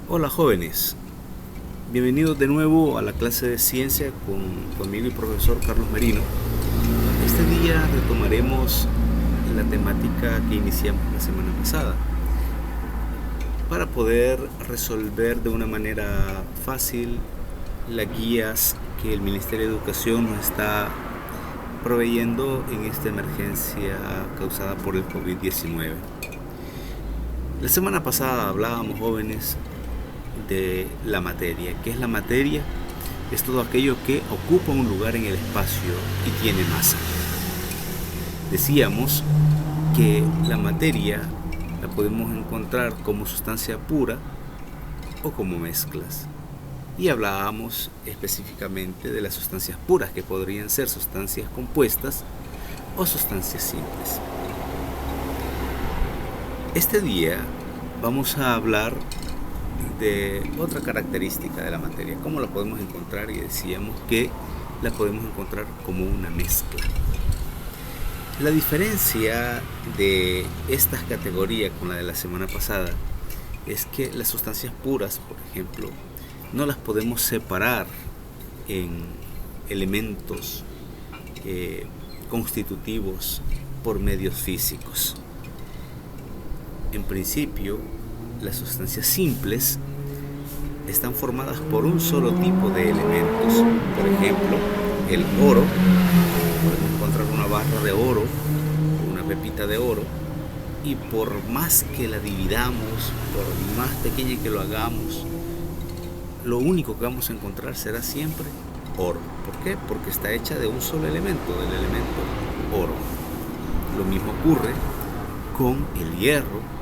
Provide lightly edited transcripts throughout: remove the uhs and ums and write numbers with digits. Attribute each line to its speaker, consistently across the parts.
Speaker 1: Hola jóvenes, bienvenidos de nuevo a la clase de ciencia con tu amigo y profesor Carlos Merino. Este día retomaremos la temática que iniciamos la semana pasada para poder resolver de una manera fácil las guías que el Ministerio de Educación nos está proveyendo en esta emergencia causada por el COVID-19. La semana pasada hablábamos, jóvenes, de la materia. ¿Qué es la materia? Es todo aquello que ocupa un lugar en el espacio y tiene masa. Decíamos que la materia la podemos encontrar como sustancia pura o como mezclas. Y hablábamos específicamente de las sustancias puras, que podrían ser sustancias compuestas o sustancias simples. Este día vamos a hablar de otra característica de la materia, cómo la podemos encontrar, y decíamos que la podemos encontrar como una mezcla. La diferencia de estas categorías con la de la semana pasada es que las sustancias puras, por ejemplo, no las podemos separar en elementos constitutivos por medios físicos. En principio, las sustancias simples están formadas por un solo tipo de elementos. Por ejemplo, el oro, podemos encontrar una barra de oro o una pepita de oro, y por más que la dividamos, por más pequeña que lo hagamos, lo único que vamos a encontrar será siempre oro. ¿Por qué? Porque está hecha de un solo elemento, del elemento oro. Lo mismo ocurre con el hierro,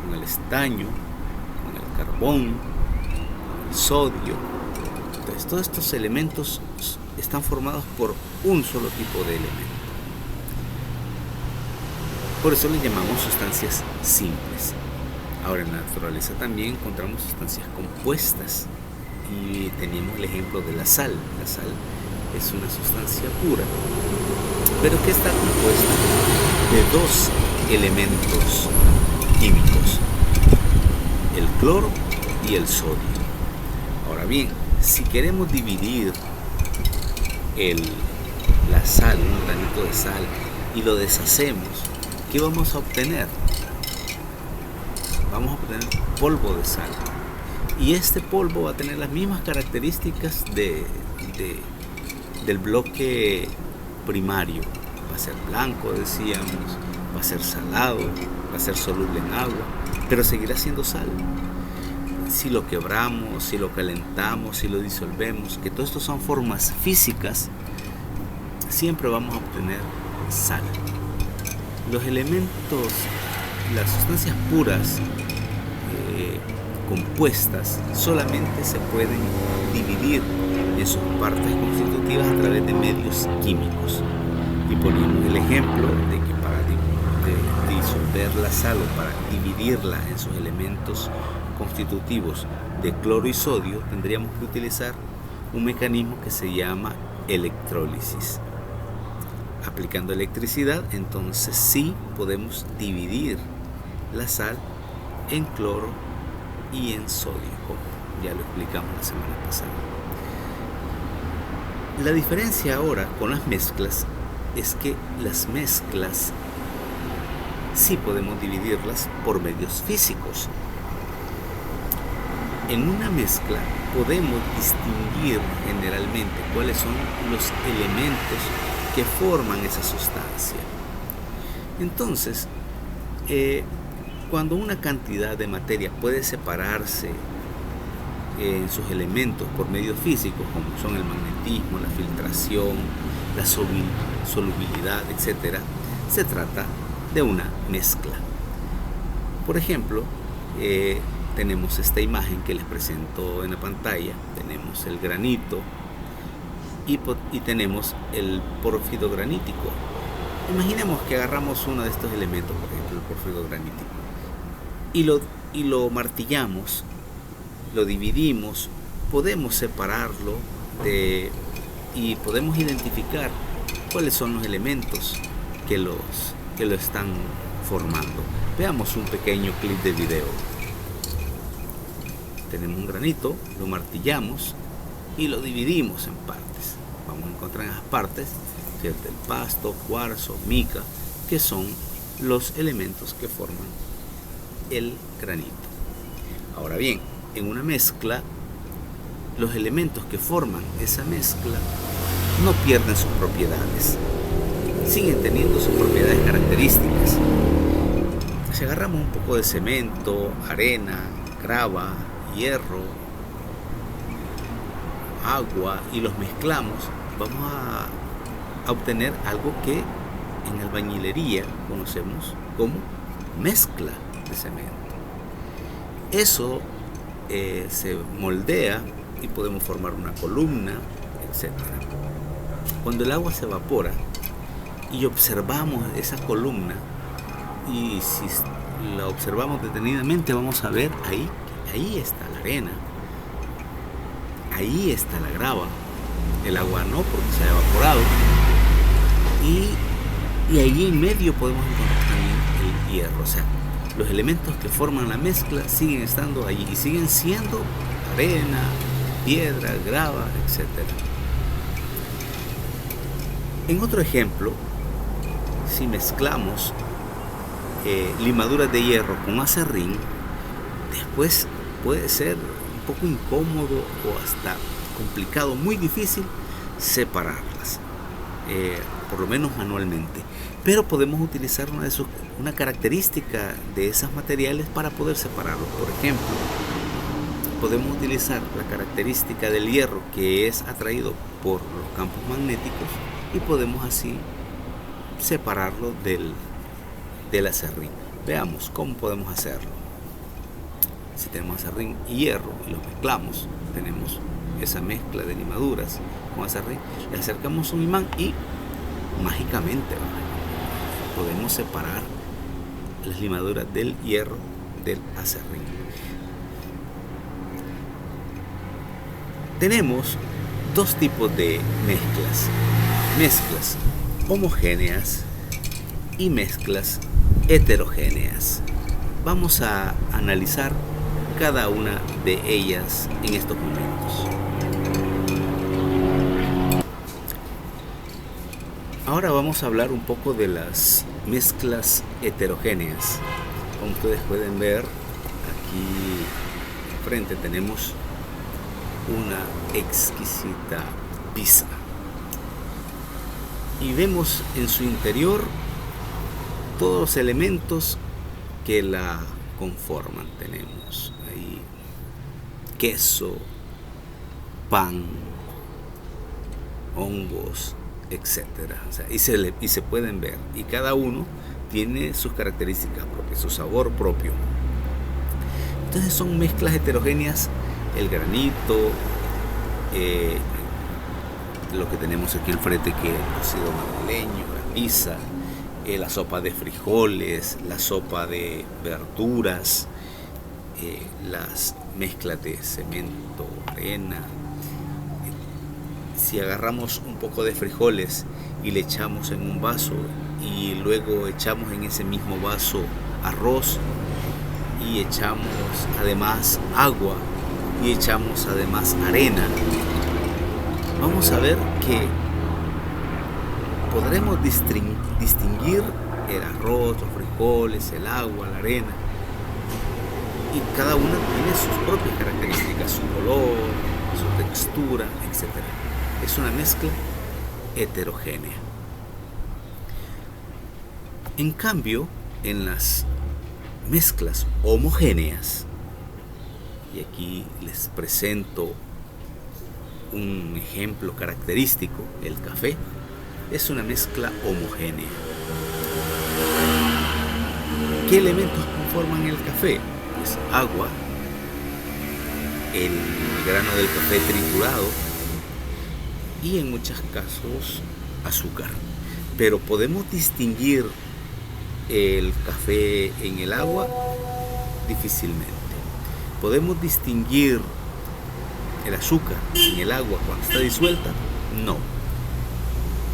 Speaker 1: con el estaño, con el carbón, con el sodio. Entonces, todos estos elementos están formados por un solo tipo de elemento. Por eso les llamamos sustancias simples. Ahora, en la naturaleza también encontramos sustancias compuestas, y teníamos el ejemplo de la sal. La sal es una sustancia pura, pero que está compuesta de dos elementos químicos, el cloro y el sodio. Ahora bien, si queremos dividir la sal, un granito de sal, y lo deshacemos, ¿qué vamos a obtener? Vamos a obtener polvo de sal, y este polvo va a tener las mismas características del bloque primario. Va a ser blanco, decíamos, va a ser salado, va a ser soluble en agua, pero seguirá siendo sal. Si lo quebramos, si lo calentamos, si lo disolvemos, que todo esto son formas físicas, siempre vamos a obtener sal. Los elementos, las sustancias puras compuestas, solamente se pueden dividir en sus partes constitutivas a través de medios químicos. Y poníamos el ejemplo de que para disolver la sal, o para dividirla en sus elementos constitutivos de cloro y sodio, tendríamos que utilizar un mecanismo que se llama electrólisis. Aplicando electricidad, entonces sí podemos dividir la sal en cloro y en sodio, como ya lo explicamos la semana pasada. La diferencia ahora con las mezclas es que las mezclas sí podemos dividirlas por medios físicos. En una mezcla podemos distinguir generalmente cuáles son los elementos que forman esa sustancia. Entonces, cuando una cantidad de materia puede separarse en sus elementos por medios físicos, como son el magnetismo, la filtración, la solubilidad, etc., se trata de una mezcla. Por ejemplo, tenemos esta imagen que les presento en la pantalla. Tenemos el granito y tenemos el pórfido granítico. Imaginemos que agarramos uno de estos elementos, por ejemplo el pórfido granítico, y lo martillamos, lo dividimos. Podemos separarlo y podemos identificar cuáles son los elementos que lo están formando. Veamos un pequeño clip de video. tenemos un granito, lo martillamos y lo dividimos en partes. Vamos a encontrar en esas partes, ¿cierto?, el pasto, cuarzo, mica, que son los elementos que forman el granito. Ahora bien, en una mezcla, los elementos que forman esa mezcla no pierden sus propiedades, siguen teniendo sus propiedades características. Si agarramos un poco de cemento, arena, grava, hierro, agua y los mezclamos, vamos a obtener algo que en albañilería conocemos como mezcla de cemento. Eso se moldea y podemos formar una columna, etc. Cuando el agua se evapora y observamos esa columna, y si la observamos detenidamente, vamos a ver ahí está la arena, ahí está la grava, el agua no, porque se ha evaporado, y ahí en medio podemos encontrar también el hierro. O sea, los elementos que forman la mezcla siguen estando allí y siguen siendo arena, piedra, grava, etc. En otro ejemplo, si mezclamos limaduras de hierro con aserrín, después puede ser un poco incómodo o hasta complicado, muy difícil separarlas, por lo menos manualmente. Pero podemos utilizar una característica de esos materiales para poder separarlos. Por ejemplo, podemos utilizar la característica del hierro, que es atraído por los campos magnéticos, y podemos así separarlo del aserrín. Veamos cómo podemos hacerlo. Si tenemos aserrín y hierro y los mezclamos, tenemos esa mezcla de limaduras con aserrín, le acercamos un imán y mágicamente podemos separar las limaduras del hierro del aserrín. Tenemos dos tipos de mezclas homogéneas y mezclas heterogéneas. Vamos a analizar cada una de ellas en estos momentos. Ahora vamos a hablar un poco de las mezclas heterogéneas. Como ustedes pueden ver, aquí enfrente tenemos una exquisita pizza y vemos en su interior todos los elementos que la conforman. Tenemos ahí queso, pan, hongos, etcétera. O sea, y se pueden ver, y cada uno tiene sus características propias, su sabor propio. Entonces son mezclas heterogéneas. El granito, lo que tenemos aquí enfrente, que es el cocido madrileño, la pizza, la sopa de frijoles, la sopa de verduras, las mezclas de cemento, arena. Si agarramos un poco de frijoles y le echamos en un vaso y luego echamos en ese mismo vaso arroz y echamos además agua y echamos además arena, vamos a ver que podremos distinguir el arroz, los frijoles, el agua, la arena, y cada una tiene sus propias características, su color, su textura, etc. Es una mezcla heterogénea. En cambio, en las mezclas homogéneas, y aquí les presento un ejemplo característico, el café, es una mezcla homogénea. ¿Qué elementos conforman el café? Pues agua, el grano del café triturado y en muchos casos azúcar. Pero podemos distinguir el café en el agua difícilmente. ¿Podemos distinguir el azúcar en el agua cuando está disuelta? No.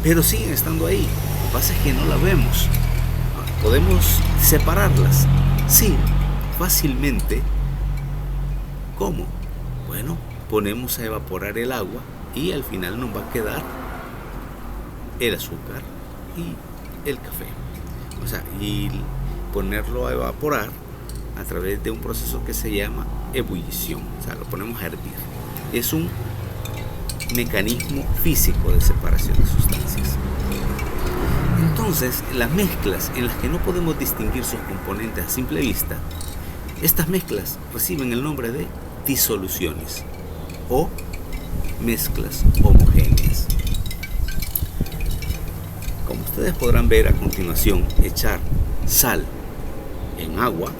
Speaker 1: Pero siguen estando ahí. Lo que pasa es que no la vemos. ¿Podemos separarlas? Sí, fácilmente. ¿Cómo? Bueno, ponemos a evaporar el agua y al final nos va a quedar el azúcar y el café. O sea, y ponerlo a evaporar a través de un proceso que se llama ebullición. O sea, lo ponemos a hervir. Es un mecanismo físico de separación de sustancias. Entonces, las mezclas en las que no podemos distinguir sus componentes a simple vista, estas mezclas reciben el nombre de disoluciones o mezclas homogéneas. Como ustedes podrán ver a continuación, echar sal en agua,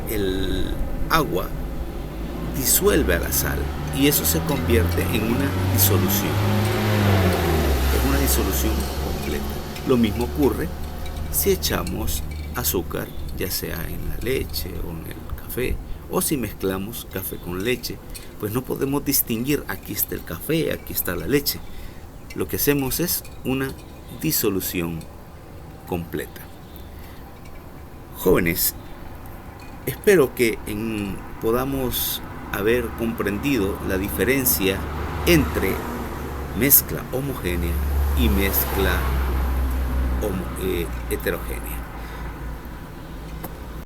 Speaker 1: el agua disuelve a la sal y eso se convierte en una disolución. Es una disolución completa. Lo mismo ocurre si echamos azúcar, ya sea en la leche o en el café, o si mezclamos café con leche, pues no podemos distinguir, aquí está el café, aquí está la leche. Lo que hacemos es una disolución completa. Jóvenes, espero que podamos haber comprendido la diferencia entre mezcla homogénea y mezcla heterogénea.